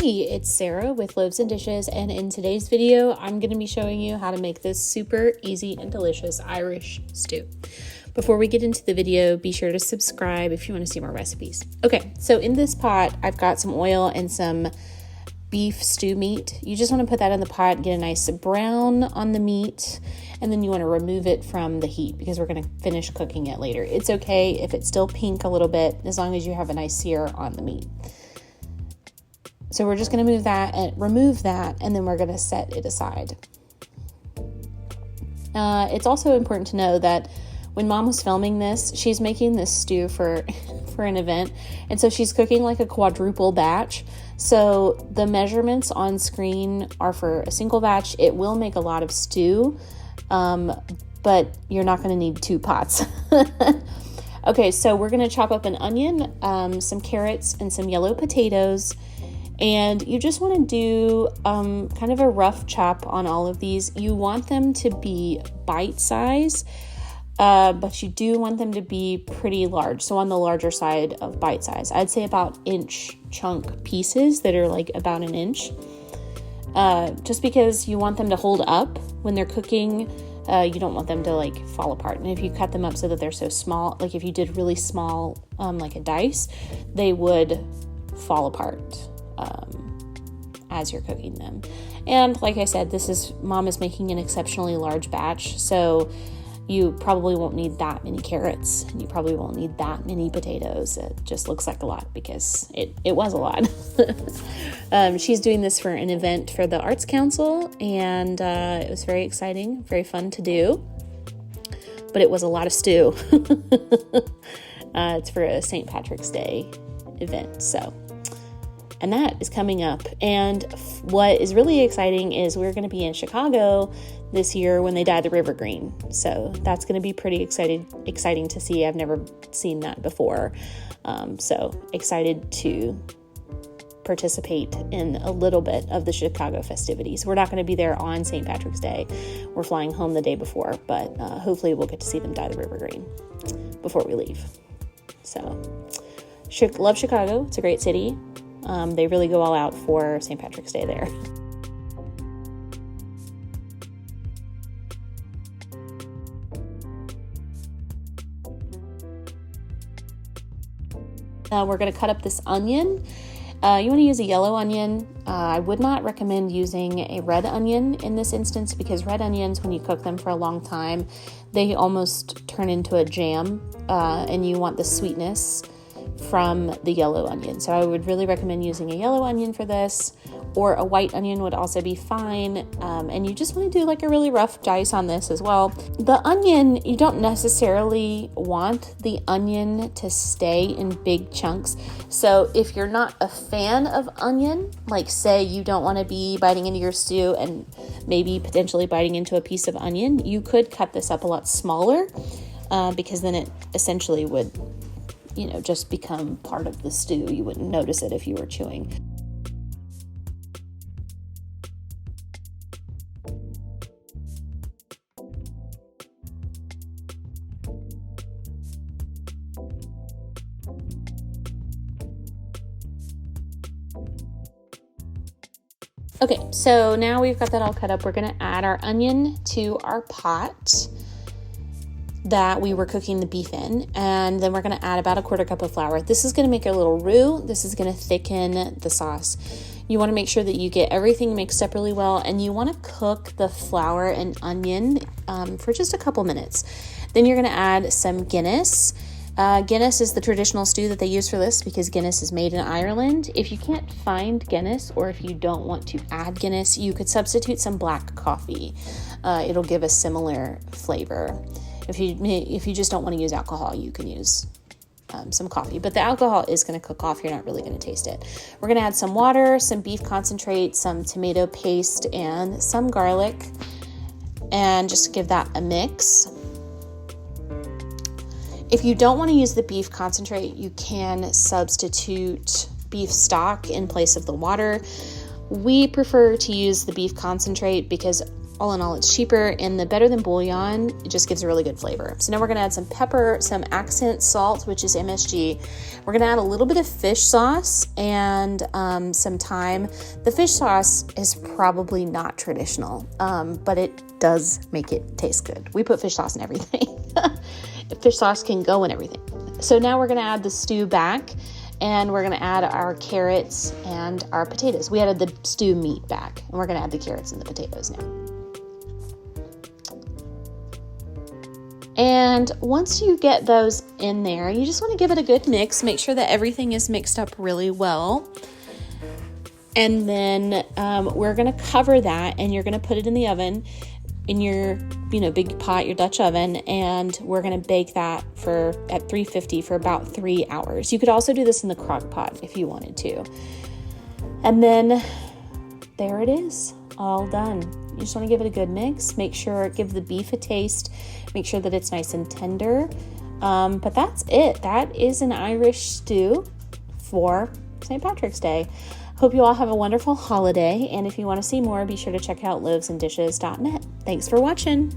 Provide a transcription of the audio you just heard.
Hey, it's Sarah with Loaves and Dishes, and in today's video, I'm going to be showing you how to make this super easy and delicious Irish stew. Before we get into the video, be sure to subscribe if you want to see more recipes. Okay, so in this pot, I've got some oil and some beef stew meat. You just want to put that in the pot, get a nice brown on the meat, and then you want to remove it from the heat because we're going to finish cooking it later. It's okay if it's still pink a little bit, as long as you have a nice sear on the meat. So we're just going to remove that, and then we're going to set it aside. It's also important to know that when Mom was filming this, she's making this stew for an event, and so she's cooking like a quadruple batch. So the measurements on screen are for a single batch. It will make a lot of stew, but you're not going to need 2 pots. Okay, so we're going to chop up an onion, some carrots, and some yellow potatoes. And you just want to do kind of a rough chop on all of these. You want them to be bite size, but you do want them to be pretty large. So on the larger side of bite size, I'd say about inch chunk pieces that are like about an inch. Just because you want them to hold up when they're cooking. You don't want them to like fall apart. And if you cut them up so that they're so small, like if you did really small, like a dice, they would fall apart as you're cooking them. And like I said, Mom is making an exceptionally large batch, so you probably won't need that many carrots, and you probably won't need that many potatoes. It just looks like a lot because it was a lot. She's doing this for an event for the Arts Council, and it was very exciting, very fun to do, but it was a lot of stew. It's for a St. Patrick's Day event, and that is coming up. And what is really exciting is we're going to be in Chicago this year when they dye the river green. So that's going to be pretty exciting to see. I've never seen that before. So excited to participate in a little bit of the Chicago festivities. We're not going to be there on St. Patrick's Day. We're flying home the day before, but hopefully we'll get to see them dye the river green before we leave. So love Chicago. It's a great city. They really go all out for St. Patrick's Day there. We're going to cut up this onion. You want to use a yellow onion. I would not recommend using a red onion in this instance because red onions, when you cook them for a long time, they almost turn into a jam, and you want the sweetness from the yellow onion. So I would really recommend using a yellow onion for this, or a white onion would also be fine. And you just want to do like a really rough dice on this as well. The onion, you don't necessarily want the onion to stay in big chunks. So if you're not a fan of onion, like say you don't want to be biting into your stew and maybe potentially biting into a piece of onion, you could cut this up a lot smaller, because then it essentially would just become part of the stew. You wouldn't notice it if you were chewing. Okay, so now we've got that all cut up. We're going to add our onion to our pot that we were cooking the beef in, and then we're going to add about a 1/4 cup of flour. This is going to make a little roux. This is going to thicken the sauce. You want to make sure that you get everything mixed up really well, and you want to cook the flour and onion for just a couple minutes. Then you're going to add some Guinness. Guinness is the traditional stew that they use for this because Guinness is made in Ireland. If you can't find Guinness, or if you don't want to add Guinness, you could substitute some black coffee. It'll give a similar flavor. If you just don't want to use alcohol, you can use some coffee. But the alcohol is going to cook off. You're not really going to taste it. We're going to add some water, some beef concentrate, some tomato paste, and some garlic. And just give that a mix. If you don't want to use the beef concentrate, you can substitute beef stock in place of the water. We prefer to use the beef concentrate because all in all, it's cheaper, and the better than bouillon, it just gives a really good flavor. So now we're gonna add some pepper, some accent salt, which is MSG. We're gonna add a little bit of fish sauce and some thyme. The fish sauce is probably not traditional, but it does make it taste good. We put fish sauce in everything. Fish sauce can go in everything. So now we're gonna add the stew back, and we're gonna add our carrots and our potatoes. We added the stew meat back, and we're gonna add the carrots and the potatoes now. And once you get those in there, you just wanna give it a good mix. Make sure that everything is mixed up really well. And then we're gonna cover that, and you're gonna put it in the oven in your big pot, your Dutch oven, and we're gonna bake that at 350 for about 3 hours. You could also do this in the crock pot if you wanted to. And then there it is, all done. You just wanna give it a good mix. Give the beef a taste. Make sure that it's nice and tender. But that's it. That is an Irish stew for St. Patrick's Day. Hope you all have a wonderful holiday, and if you want to see more, be sure to check out loavesandishes.net. Thanks for watching.